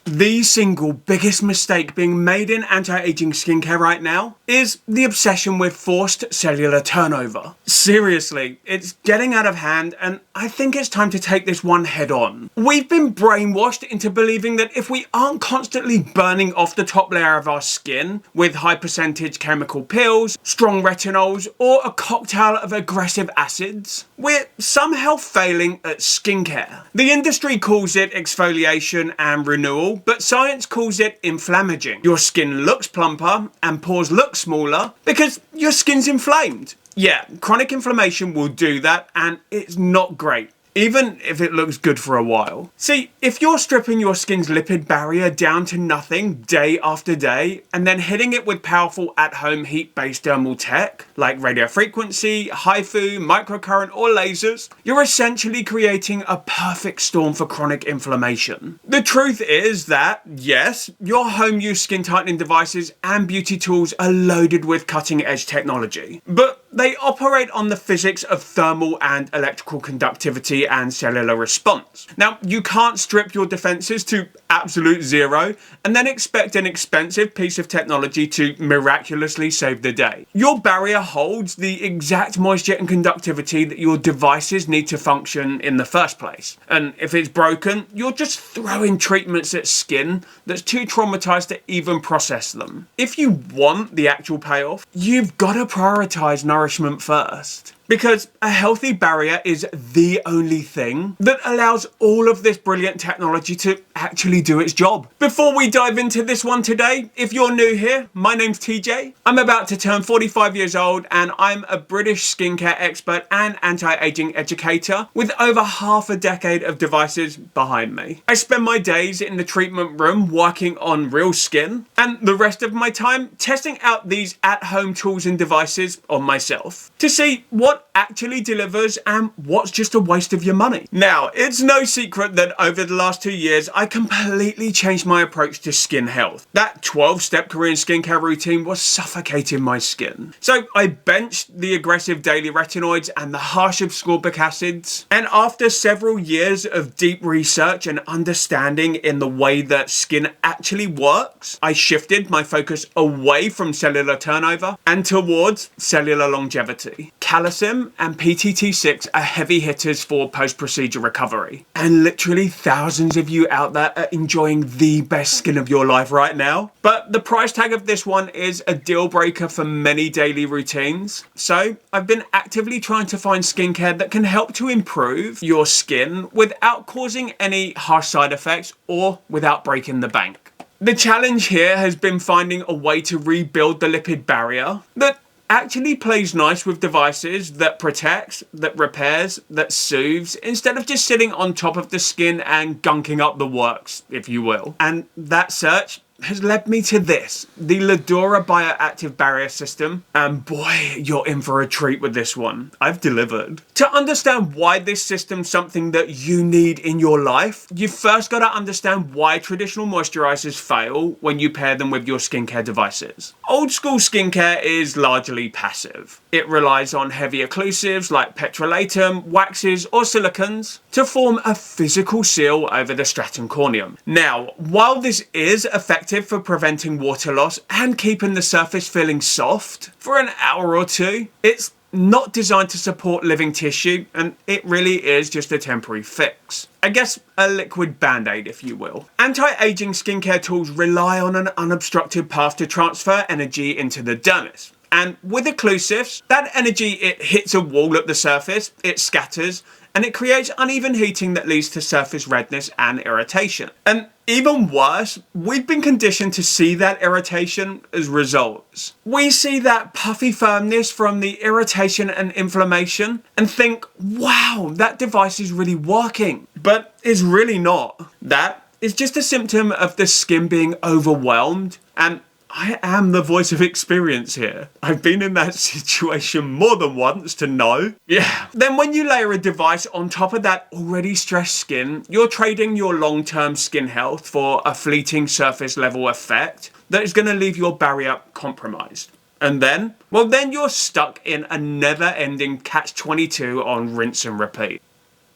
The single biggest mistake being made in anti-aging skincare right now is the obsession with forced cellular turnover. Seriously, it's getting out of hand, and I think it's time to take this one head on. We've been brainwashed into believing that if we aren't constantly burning off the top layer of our skin with high percentage chemical peels, strong retinols, or a cocktail of aggressive acids, we're somehow failing at skincare. The industry calls it exfoliation and renewal, but science calls it inflammaging. Your skin looks plumper and pores look smaller because your skin's inflamed. Yeah, chronic inflammation will do that, and it's not great, even if it looks good for a while. See, if you're stripping your skin's lipid barrier down to nothing day after day, and then hitting it with powerful at-home heat-based thermal tech, like radiofrequency, HIFU, microcurrent, or lasers, you're essentially creating a perfect storm for chronic inflammation. The truth is that, yes, your home-use skin-tightening devices and beauty tools are loaded with cutting-edge technology, but they operate on the physics of thermal and electrical conductivity and cellular response. Now, you can't strip your defenses to absolute zero and then expect an expensive piece of technology to miraculously save the day. Your barrier holds the exact moisture and conductivity that your devices need to function in the first place. And if it's broken, you're just throwing treatments at skin that's too traumatized to even process them. If you want the actual payoff, you've got to prioritize nourishment first. Because a healthy barrier is the only thing that allows all of this brilliant technology to actually do its job. Before we dive into this one today, if you're new here, my name's TJ. I'm about to turn 45 years old, and I'm a British skincare expert and anti-aging educator with over half a decade of devices behind me. I spend my days in the treatment room working on real skin, and the rest of my time testing out these at-home tools and devices on myself to see what actually delivers and what's just a waste of your money. Now, it's no secret that over the last 2 years, I completely changed my approach to skin health. That 12-step Korean skincare routine was suffocating my skin. So I benched the aggressive daily retinoids and the harsh ascorbic acids. And after several years of deep research and understanding in the way that skin actually works, I shifted my focus away from cellular turnover and towards cellular longevity. Calecim and PTT-6 are heavy hitters for post-procedure recovery. And literally thousands of you out there are enjoying the best skin of your life right now. But the price tag of this one is a deal breaker for many daily routines. So I've been actively trying to find skincare that can help to improve your skin without causing any harsh side effects or without breaking the bank. The challenge here has been finding a way to rebuild the lipid barrier that actually plays nice with devices that protects, that repairs, that soothes, instead of just sitting on top of the skin and gunking up the works, if you will. And that search has led me to this, the Laduora Bio-Adaptive Barrier System, and boy, you're in for a treat with this one. I've delivered. To understand why this system's something that you need in your life, you've first got to understand why traditional moisturizers fail when you pair them with your skincare devices. Old school skincare is largely passive. It relies on heavy occlusives like petrolatum, waxes, or silicons to form a physical seal over the stratum corneum. Now, while this is effective for preventing water loss and keeping the surface feeling soft for an hour or two, it's not designed to support living tissue, and it really is just a temporary fix. I guess a liquid band-aid, if you will. Anti-aging skincare tools rely on an unobstructed path to transfer energy into the dermis. And with occlusives, that energy, it hits a wall at the surface, it scatters, and it creates uneven heating that leads to surface redness and irritation. And even worse, we've been conditioned to see that irritation as results. We see that puffy firmness from the irritation and inflammation and think, wow, that device is really working. But it's really not. That is just a symptom of the skin being overwhelmed, and I am the voice of experience here. I've been in that situation more than once to know. Yeah. Then when you layer a device on top of that already stressed skin, you're trading your long-term skin health for a fleeting surface level effect that is going to leave your barrier compromised. And then, well, then you're stuck in a never-ending catch-22 on rinse and repeat.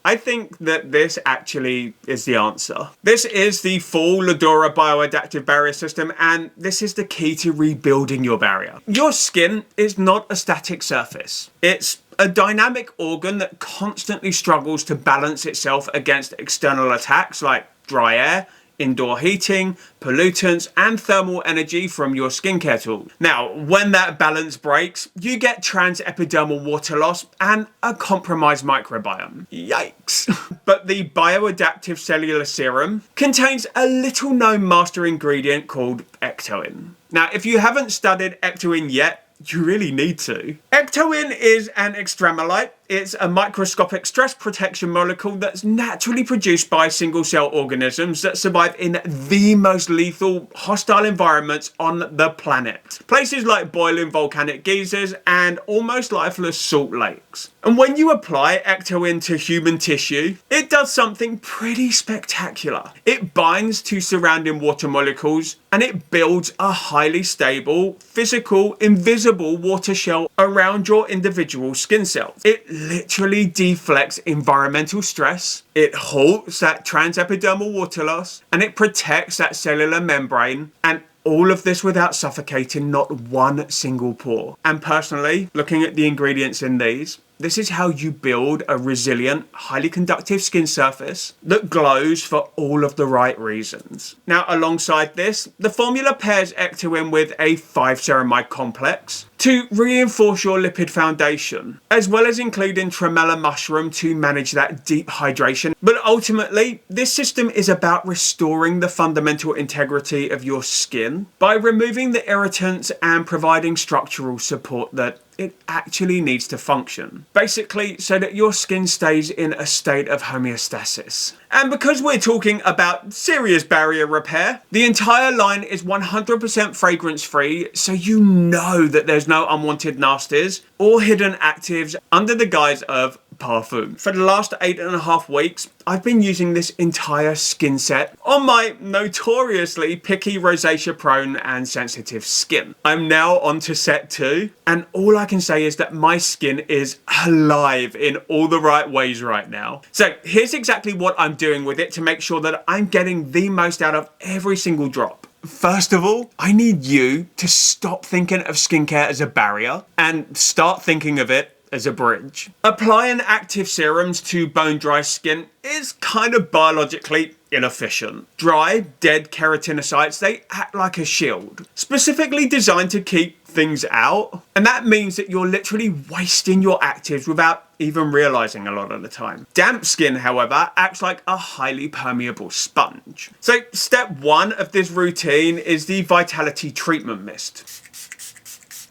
I think that this actually is the answer. This is the full Laduora Bio-Adaptive Barrier System, and this is the key to rebuilding your barrier. Your skin is not a static surface. It's a dynamic organ that constantly struggles to balance itself against external attacks like dry air, indoor heating, pollutants, and thermal energy from your skincare tools. Now, when that balance breaks, you get transepidermal water loss and a compromised microbiome. Yikes. But the Bioadaptive Cellular Serum contains a little known master ingredient called Ectoin. Now, if you haven't studied Ectoin yet, you really need to. Ectoin is an extremolyte. It's a microscopic stress protection molecule that's naturally produced by single-cell organisms that survive in the most lethal, hostile environments on the planet. Places like boiling volcanic geysers and almost lifeless salt lakes. And when you apply Ectoin to human tissue, it does something pretty spectacular. It binds to surrounding water molecules and it builds a highly stable, physical, invisible water shell around your individual skin cells. It literally deflects environmental stress, it halts that transepidermal water loss, and it protects that cellular membrane, and all of this without suffocating not one single pore. And personally, looking at the ingredients in these, this is how you build a resilient, highly conductive skin surface that glows for all of the right reasons. Now, alongside this, the formula pairs Ectoin with a 5-ceramide complex to reinforce your lipid foundation, as well as including tremella mushroom to manage that deep hydration. But ultimately, this system is about restoring the fundamental integrity of your skin by removing the irritants and providing structural support that it actually needs to function. Basically, so that your skin stays in a state of homeostasis. And because we're talking about serious barrier repair, the entire line is 100% fragrance free, so you know that there's no unwanted nasties or hidden actives under the guise of parfum. For the last 8.5 weeks, I've been using this entire skin set on my notoriously picky, rosacea-prone and sensitive skin. I'm now on to set 2, and all I can say is that my skin is alive in all the right ways right now. So here's exactly what I'm doing with it to make sure that I'm getting the most out of every single drop. First of all, I need you to stop thinking of skincare as a barrier and start thinking of it as a bridge. Applying active serums to bone dry skin is kind of biologically inefficient. Dry, dead keratinocytes, they act like a shield, specifically designed to keep things out. And that means that you're literally wasting your actives without even realizing a lot of the time. Damp skin, however, acts like a highly permeable sponge. So step 1 of this routine is the Vitality Treatment Mist.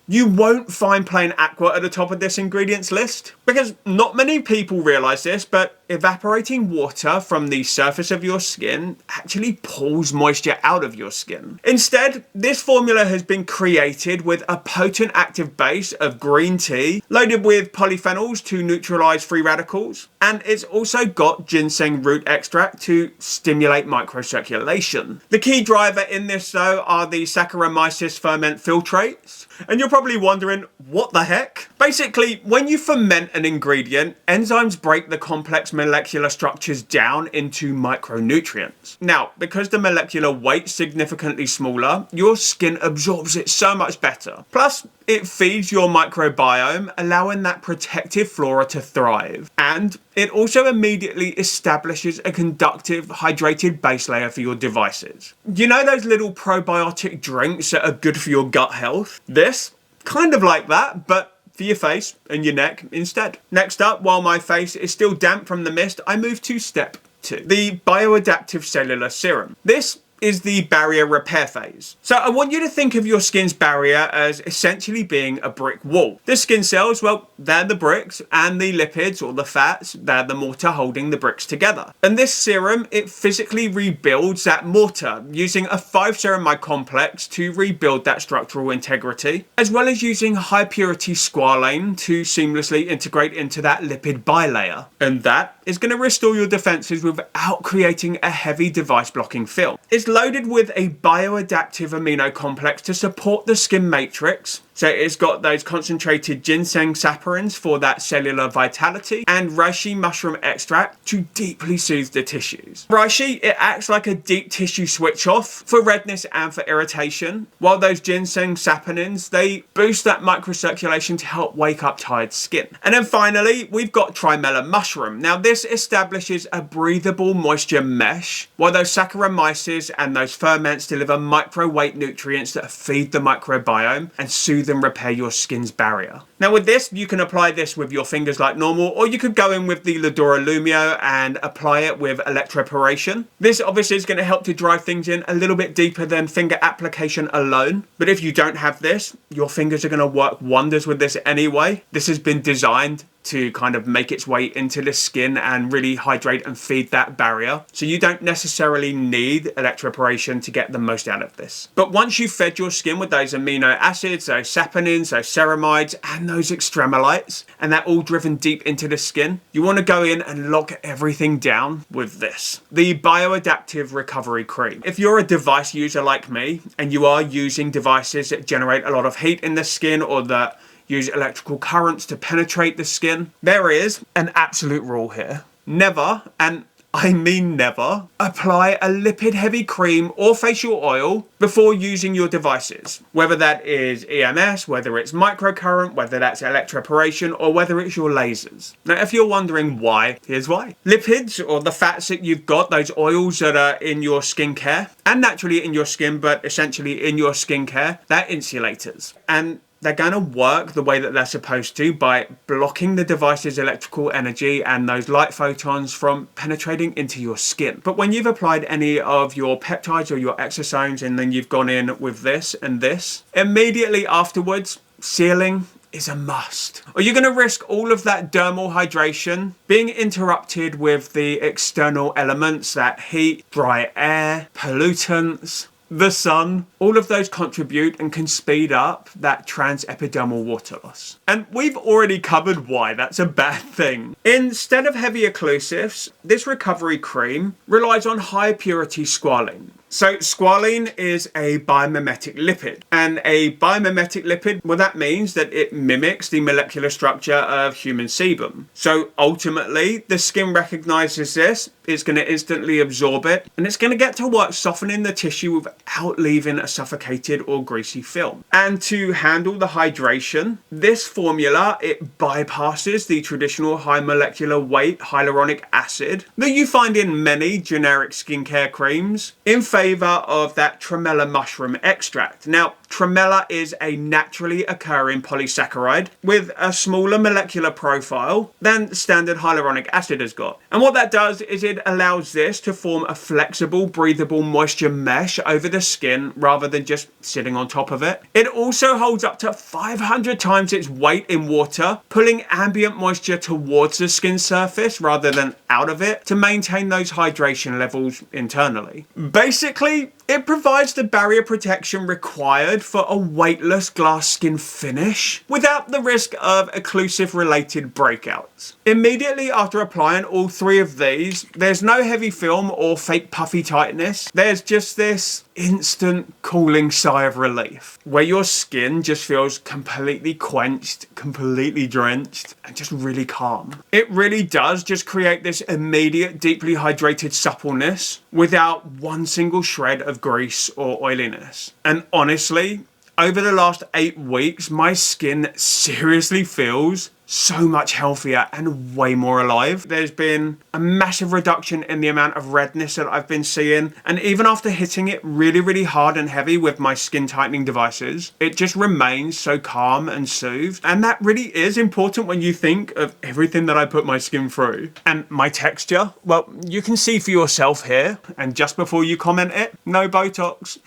You won't find plain aqua at the top of this ingredients list because not many people realize this, but evaporating water from the surface of your skin actually pulls moisture out of your skin. Instead, this formula has been created with a potent active base of green tea loaded with polyphenols to neutralize free radicals, and it's also got ginseng root extract to stimulate microcirculation. The key driver in this though are the Saccharomyces ferment filtrates, and you're probably wondering, what the heck? Basically, when you ferment an ingredient, enzymes break the complex molecular structures down into micronutrients. Now, because the molecular weight's significantly smaller, your skin absorbs it so much better. Plus, it feeds your microbiome, allowing that protective flora to thrive. And it also immediately establishes a conductive, hydrated base layer for your devices. You know those little probiotic drinks that are good for your gut health? This, kind of like that, but for your face and your neck instead. Next up, while my face is still damp from the mist, I move to step 2, the Bioadaptive Cellular Serum. This is the barrier repair phase. So I want you to think of your skin's barrier as essentially being a brick wall. The skin cells, well, they're the bricks, and the lipids or the fats, they're the mortar holding the bricks together. And this serum, it physically rebuilds that mortar using a 5-ceramide complex to rebuild that structural integrity, as well as using high purity squalane to seamlessly integrate into that lipid bilayer. And that is going to restore your defenses without creating a heavy device blocking film. It's loaded with a bioadaptive amino complex to support the skin matrix, So it's got those concentrated ginseng saponins for that cellular vitality and reishi mushroom extract to deeply soothe the tissues. Reishi, it acts like a deep tissue switch off for redness and for irritation, while those ginseng saponins, they boost that microcirculation to help wake up tired skin. And then finally, we've got tremella mushroom. Now this establishes a breathable moisture mesh, while those Saccharomyces and those ferments deliver micro-weight nutrients that feed the microbiome and soothe and repair your skin's barrier. Now with this, you can apply this with your fingers like normal, or you could go in with the Laduora Lumio and apply it with Electroporation. This obviously is going to help to drive things in a little bit deeper than finger application alone. But if you don't have this, your fingers are going to work wonders with this anyway. This has been designed to kind of make its way into the skin and really hydrate and feed that barrier. So you don't necessarily need Electroporation to get the most out of this. But once you've fed your skin with those amino acids, those saponins, those ceramides, and those extremolytes, and they're all driven deep into the skin, you want to go in and lock everything down with this, the Bio-Adaptive Recovery Cream. If you're a device user like me, and you are using devices that generate a lot of heat in the skin or that use electrical currents to penetrate the skin, there is an absolute rule here. Never, and I mean never, apply a lipid heavy cream or facial oil before using your devices. Whether that is EMS, whether it's microcurrent, whether that's electroporation, or whether it's your lasers. Now if you're wondering why, here's why. Lipids, or the fats that you've got, those oils that are in your skincare, and naturally in your skin, but essentially in your skincare, they're insulators. And they're going to work the way that they're supposed to by blocking the device's electrical energy and those light photons from penetrating into your skin. But when you've applied any of your peptides or your exosomes and then you've gone in with this and this, immediately afterwards, sealing is a must. Or you're going to risk all of that dermal hydration being interrupted with the external elements, that heat, dry air, pollutants, the sun. All of those contribute and can speed up that transepidermal water loss. And we've already covered why that's a bad thing. Instead of heavy occlusives, this recovery cream relies on high purity squalane. So squalane is a biomimetic lipid, and a biomimetic lipid, well, that means that it mimics the molecular structure of human sebum. So ultimately, the skin recognizes this, it's going to instantly absorb it, and it's going to get to work softening the tissue without leaving a suffocated or greasy film. And to handle the hydration, this formula, it bypasses the traditional high molecular weight hyaluronic acid that you find in many generic skincare creams in favor of that tremella mushroom extract. Now, tremella is a naturally occurring polysaccharide with a smaller molecular profile than standard hyaluronic acid has got. And what that does is it allows this to form a flexible, breathable moisture mesh over the skin rather than just sitting on top of it. It also holds up to 500 times its weight in water, pulling ambient moisture towards the skin surface rather than out of it to maintain those hydration levels internally. Basically, it provides the barrier protection required for a weightless glass skin finish without the risk of occlusive related breakouts. Immediately after applying all three of these, there's no heavy film or fake puffy tightness. There's just this instant cooling sigh of relief where your skin just feels completely quenched, completely drenched, and just really calm. It really does just create this immediate, deeply hydrated suppleness without one single shred of grease or oiliness. And honestly, over the last 8 weeks, my skin seriously feels so much healthier and way more alive. There's been a massive reduction in the amount of redness that I've been seeing, and even after hitting it really hard and heavy with my skin tightening devices, it just remains so calm and soothed. And that really is important when you think of everything that I put my skin through. And my texture, well, you can see for yourself here, and just before you comment it, no Botox.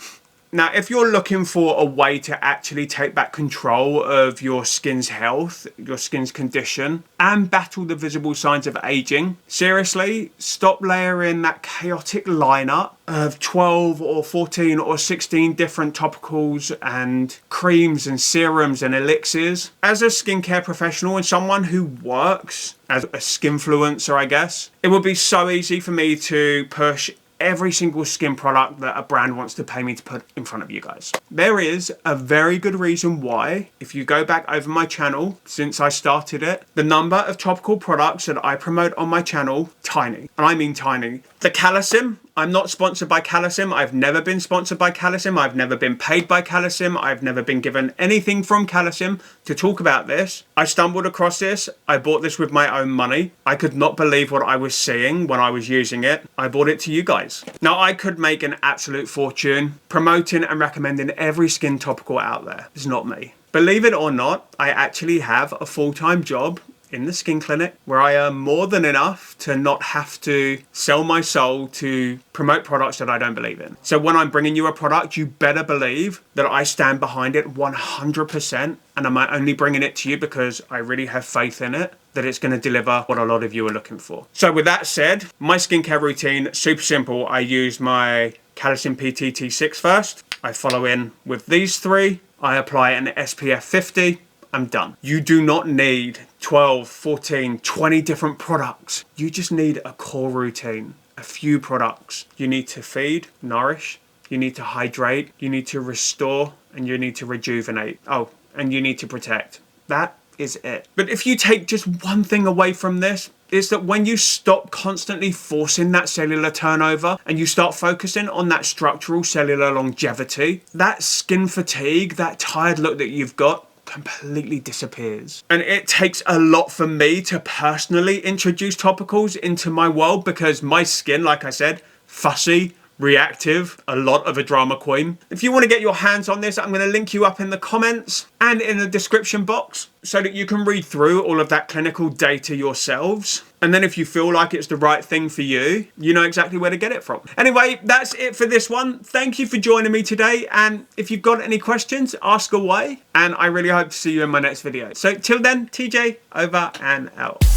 Now, if you're looking for a way to actually take back control of your skin's health, your skin's condition, and battle the visible signs of aging, seriously, stop layering that chaotic lineup of 12 or 14 or 16 different topicals and creams and serums and elixirs. As a skincare professional and someone who works as a skinfluencer, I guess, it would be so easy for me to push every single skin product that a brand wants to pay me to put in front of you guys. There is a very good reason why, if you go back over my channel since I started it, the number of topical products that I promote on my channel, tiny. And I mean tiny. The Calecim, I'm not sponsored by Calecim. I've never been sponsored by Calecim. I've never been paid by Calecim. I've never been given anything from Calecim to talk about this. I stumbled across this. I bought this with my own money. I could not believe what I was seeing when I was using it. I bought it to you guys. Now, I could make an absolute fortune promoting and recommending every skin topical out there. It's not me. Believe it or not, I actually have a full-time job in the skin clinic where I earn more than enough to not have to sell my soul to promote products that I don't believe in. So when I'm bringing you a product, you better believe that I stand behind it 100%, and I'm only bringing it to you because I really have faith in it that it's going to deliver what a lot of you are looking for. So with that said, my skincare routine, super simple. I use my Calecim PTT-6 first. I follow in with these three. I apply an SPF 50. I'm done. You do not need 12, 14, 20 different products. You just need a core routine, a few products. You need to feed, nourish, you need to hydrate, you need to restore, and you need to rejuvenate. Oh, and you need to protect. That is it. But if you take just one thing away from this, is that when you stop constantly forcing that cellular turnover and you start focusing on that structural cellular longevity, that skin fatigue, that tired look that you've got, completely disappears. And it takes a lot for me to personally introduce topicals into my world because my skin, like I said, fussy, reactive, a lot of a drama queen. If you want to get your hands on this, I'm going to link you up in the comments and in the description box so that you can read through all of that clinical data yourselves. And then if you feel like it's the right thing for you, you know exactly where to get it from. Anyway, that's it for this one. Thank you for joining me today. And if you've got any questions, ask away. And I really hope to see you in my next video. So till then, TJ over and out.